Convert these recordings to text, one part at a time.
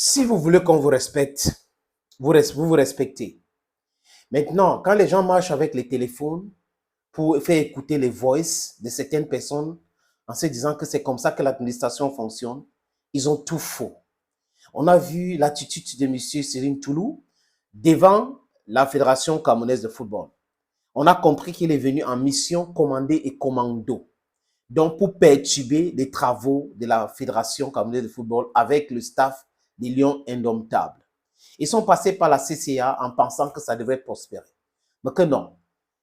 Si vous voulez qu'on vous respecte, vous respectez. Maintenant, quand les gens marchent avec les téléphones pour faire écouter les voices de certaines personnes en se disant que c'est comme ça que l'administration fonctionne, ils ont tout faux. On a vu l'attitude de M. Cyril Toulou devant la Fédération camerounaise de football. On a compris qu'il est venu en mission commandée et commando. Donc, pour perturber les travaux de la Fédération camerounaise de football avec le staff des Lions indomptables. Ils sont passés par la CCA en pensant que ça devrait prospérer. Mais que non.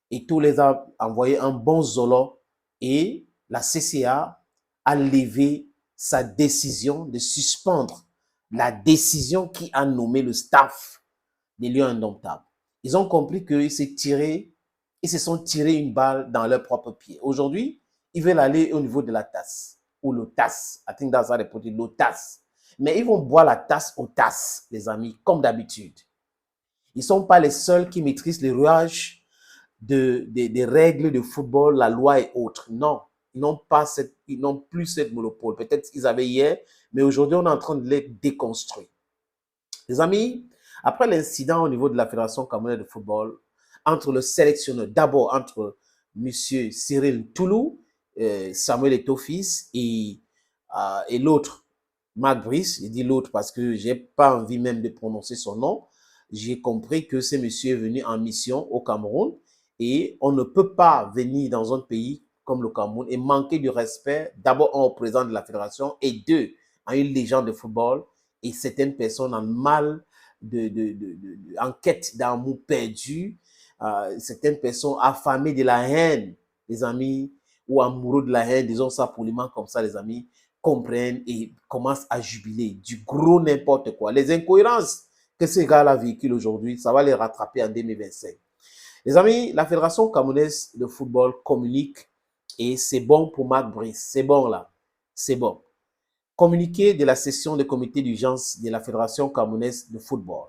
Et tous les a envoyé un bon zolo et la CCA a levé sa décision de suspendre la décision qui a nommé le staff des Lions indomptables. Ils ont compris qu'ils se sont tirés une balle dans leur propre pied. Aujourd'hui, ils veulent aller au niveau de la tasse, ou le tasse. I think that's how they put it, le tasse. Mais ils vont boire la tasse aux tasses, les amis, comme d'habitude. Ils ne sont pas les seuls qui maîtrisent les rouages des règles de football, la loi et autres. Non, ils n'ont plus cette monopole. Peut-être qu'ils avaient hier, mais aujourd'hui, on est en train de les déconstruire. Les amis, après l'incident au niveau de la Fédération camerounaise de football, entre le sélectionneur, d'abord entre M. Cyril Toulou, Samuel Eto'o-Fils et l'autre, Marc Brice, je dis l'autre parce que je n'ai pas envie même de prononcer son nom, j'ai compris que ce monsieur est venu en mission au Cameroun et on ne peut pas venir dans un pays comme le Cameroun et manquer du respect d'abord au président de la fédération et deux, à une légende de football et certaines personnes en mal en quête d'amour perdu, certaines personnes affamées de la haine, les amis, ou amoureux de la haine, disons ça poliment comme ça, les amis, comprennent et commencent à jubiler du gros n'importe quoi. Les incohérences que ces gars-là véhiculent aujourd'hui, ça va les rattraper en 2025. Les amis, la Fédération camerounaise de football communique et c'est bon pour Marc Brice. C'est bon là. C'est bon. Communiqué de la session de comité d'urgence de la Fédération camerounaise de football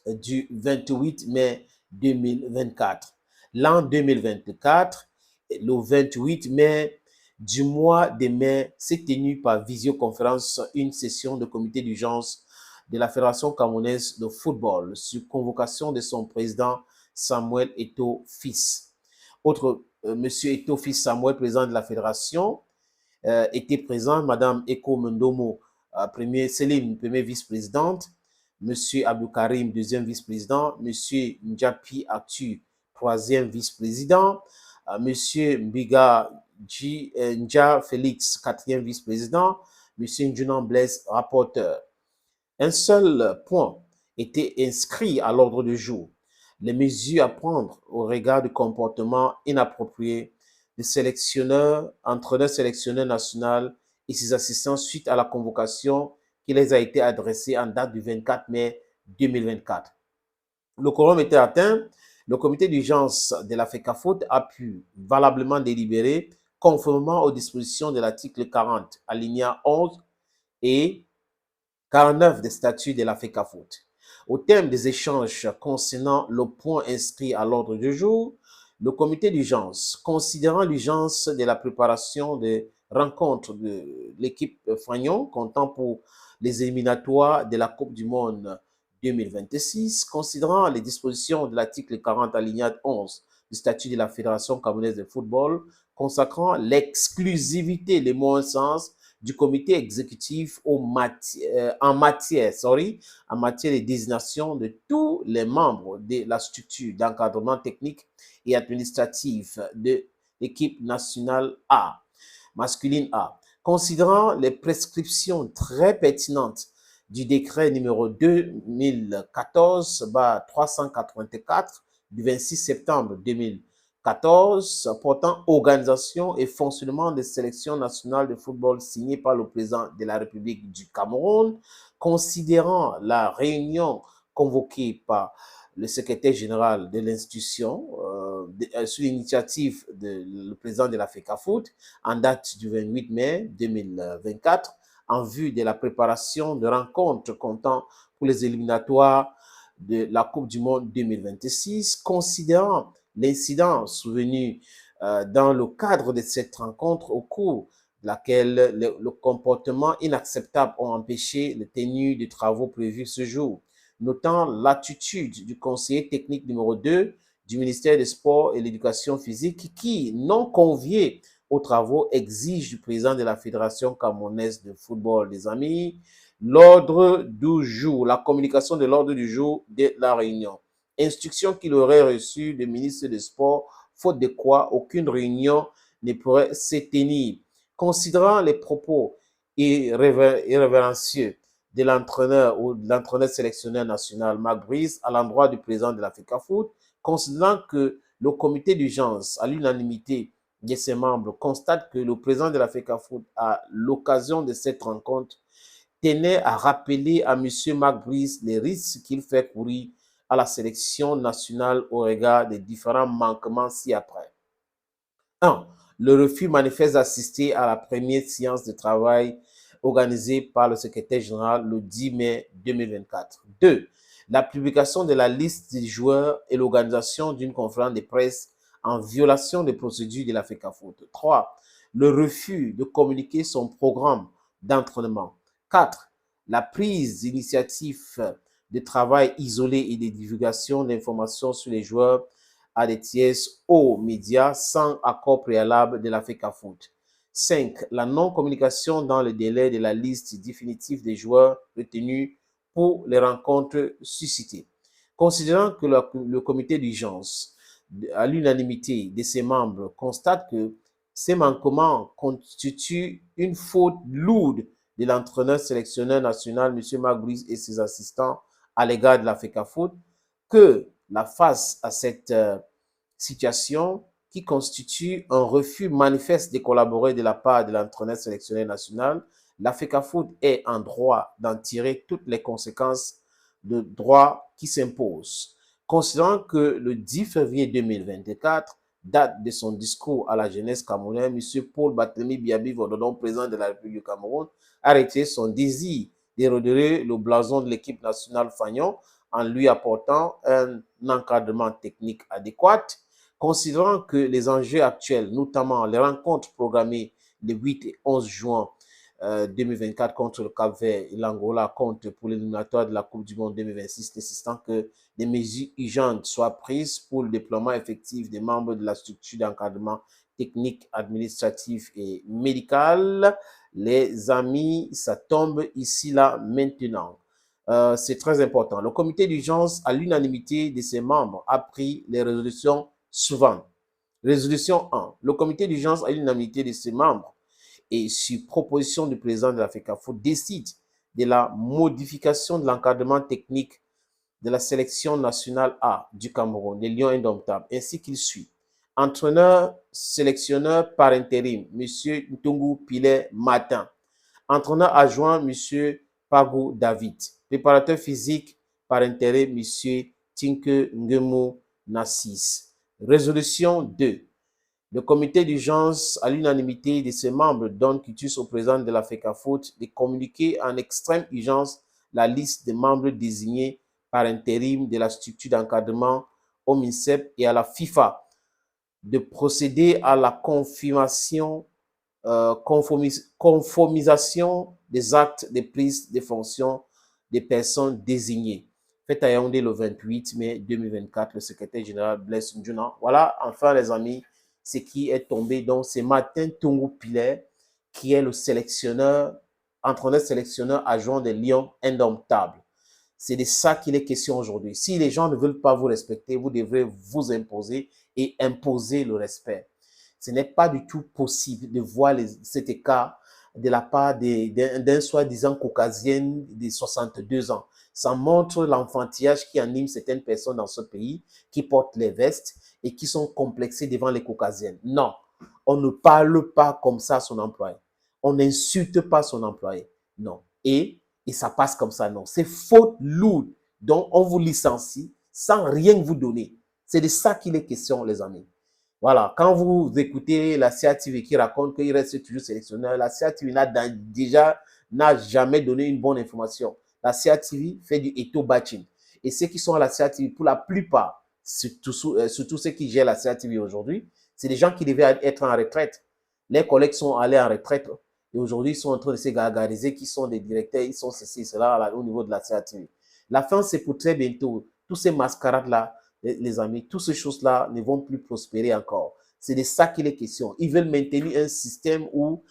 du 28 mai 2024. L'an 2024, le 28 mai du mois de mai, s'est tenue par visioconférence une session de comité d'urgence de la Fédération camerounaise de football sur convocation de son président Samuel Eto'o-Fils. Autre, monsieur Eto'o-Fils Samuel, président de la fédération, était présent, madame Eko Mendomo, Céline, première vice-présidente, monsieur Abdou Karim, deuxième vice-président, monsieur Ndjapi Actu, troisième vice-président, monsieur Mbiga Ndja Félix, quatrième vice-président, monsieur Njunan Blaise, rapporteur. Un seul point était inscrit à l'ordre du jour. Les mesures à prendre au regard du comportement inapproprié des sélectionneurs, entraîneurs sélectionneurs national et ses assistants suite à la convocation qui les a été adressée en date du 24 mai 2024. Le quorum était atteint. Le comité d'urgence de la FECAFOOT a pu valablement délibérer conformément aux dispositions de l'article 40, alinéa 11 et 49 des statuts de la FECAFOOT. Au terme des échanges concernant le point inscrit à l'ordre du jour, le comité d'urgence, considérant l'urgence de la préparation des rencontres de l'équipe Fagnon, comptant pour les éliminatoires de la Coupe du Monde 2026, considérant les dispositions de l'article 40 alinéa 11 du statut de la Fédération camerounaise de football, consacrant l'exclusivité, les mots en sens, du comité exécutif en matière de désignation de tous les membres de la structure d'encadrement technique et administratif de l'équipe nationale A, masculine A, considérant les prescriptions très pertinentes du décret numéro 2014-384 du 26 septembre 2014 portant organisation et fonctionnement des sélections nationales de football signé par le président de la République du Cameroun, considérant la réunion convoquée par le secrétaire général de l'institution sur l'initiative du président de la FECAFOOT en date du 28 mai 2024 en vue de la préparation de rencontres comptant pour les éliminatoires de la Coupe du Monde 2026, considérant l'incident survenu dans le cadre de cette rencontre au cours laquelle le comportement inacceptable ont empêché la tenue des travaux prévus ce jour, notant l'attitude du conseiller technique numéro 2 du ministère des Sports et de l'Éducation physique qui, non convié aux travaux, exige du président de la Fédération camerounaise de football, les amis, l'ordre du jour, la communication de l'ordre du jour de la réunion. Instruction qu'il aurait reçue du ministre des Sports, faute de quoi aucune réunion ne pourrait se tenir. Considérant les propos irrévérencieux de l'entraîneur ou de l'entraîneur sélectionneur national Marc Brice à l'endroit du président de la FECAFOOT, considérant que le comité d'urgence, à l'unanimité de ses membres, constate que le président de la FECAFOOT, à l'occasion de cette rencontre, tenait à rappeler à M. Marc Brice les risques qu'il fait courir à la sélection nationale au regard des différents manquements ci-après. 1. Le refus manifeste d'assister à la première séance de travail organisée par le secrétaire général le 10 mai 2024. 2. La publication de la liste des joueurs et l'organisation d'une conférence de presse en violation des procédures de la FECAFOOT. 3. Le refus de communiquer son programme d'entraînement. 4. La prise d'initiative de travail isolé et de divulgation d'informations sur les joueurs à des tiers aux médias sans accord préalable de la FECAFOOT. 5. La non-communication dans le délai de la liste définitive des joueurs retenus pour les rencontres suscitées. Considérant que le comité d'urgence, à l'unanimité de ses membres, constate que ces manquements constituent une faute lourde de l'entraîneur sélectionneur national, M. Marc Brice et ses assistants à l'égard de la FECAFOOT, que la face à cette situation qui constitue un refus manifeste de collaborer de la part de l'entraîneur sélectionneur national, la FECAFOOT est en droit d'en tirer toutes les conséquences de droit qui s'imposent. Considérant que le 10 février 2024, date de son discours à la jeunesse camerounaise, M. Paul Barthélemy Biabi Vododon, président de la République du Cameroun, a retiré son désir de redorer le blason de l'équipe nationale Fagnon en lui apportant un encadrement technique adéquat. Considérant que les enjeux actuels, notamment les rencontres programmées le 8 et 11 juin 2024 contre le Cap-Vert et l'Angola compte pour l'éliminatoire de la Coupe du Monde 2026, nécessitant que des mesures urgentes soient prises pour le déploiement effectif des membres de la structure d'encadrement technique, administratif et médical. Les amis, ça tombe ici, là, maintenant. C'est très important. Le comité d'urgence, à l'unanimité de ses membres, a pris les résolutions suivantes. Résolution 1. Le comité d'urgence, à l'unanimité de ses membres, et sur proposition du président de la FECAFOOT, décide de la modification de l'encadrement technique de la sélection nationale A du Cameroun, des Lions indomptables, ainsi qu'il suit. Entraîneur, sélectionneur par intérim, M. Ntungu Pilet Martin. Entraîneur adjoint, M. Pagou David. Préparateur physique par intérim, M. Tinke Ngemu Nassis. Résolution 2. Le comité d'urgence, à l'unanimité de ses membres, donne quitus au président de la FECAFOOT de communiquer en extrême urgence la liste des membres désignés par intérim de la structure d'encadrement au MINSEP et à la FIFA, de procéder à la conformisation des actes de prise de fonction des personnes désignées. Fait à Yaoundé le 28 mai 2024, le secrétaire général Blaise Ndjouna. Voilà, enfin les amis, ce qui est tombé. Donc, c'est Martin Ntungu Pilet, qui est le sélectionneur, entraîneur sélectionneur adjoint des Lions indomptables. C'est de ça qu'il est question aujourd'hui. Si les gens ne veulent pas vous respecter, vous devrez vous imposer et imposer le respect. Ce n'est pas du tout possible de voir cet écart de la part d'un soi-disant caucasien de 62 ans. Ça montre l'enfantillage qui anime certaines personnes dans ce pays, qui portent les vestes et qui sont complexés devant les caucasiennes. Non, on ne parle pas comme ça à son employé. On n'insulte pas son employé. Non. Et ça passe comme ça. Non. C'est faute lourde. Donc, on vous licencie sans rien vous donner. C'est de ça qu'il est question, les amis. Voilà. Quand vous écoutez la CATV qui raconte qu'il reste toujours sélectionneur, la CATV n'a jamais donné une bonne information. La CATV fait du eto-batching. Et ceux qui sont à la CATV, pour la plupart, surtout ceux qui gèrent la CATV aujourd'hui, c'est des gens qui devaient être en retraite. Les collègues sont allés en retraite et aujourd'hui, ils sont en train de se gargariser, qui sont des directeurs, ils sont ceci, cela au niveau de la CATV. La fin, c'est pour très bientôt. Tous ces mascarades-là, les amis, toutes ces choses-là ne vont plus prospérer encore. C'est de ça qu'il est question. Ils veulent maintenir un système où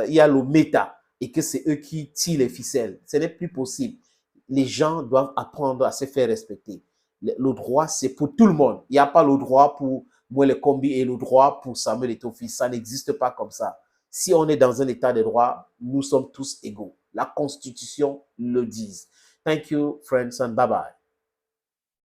il y a le méta et que c'est eux qui tirent les ficelles. Ce n'est plus possible. Les gens doivent apprendre à se faire respecter. Le droit, c'est pour tout le monde. Il n'y a pas le droit pour moi, le combi et le droit pour Samuel Etofi. Ça n'existe pas comme ça. Si on est dans un état de droit, nous sommes tous égaux. La Constitution le dit. Thank you, friends, and bye-bye.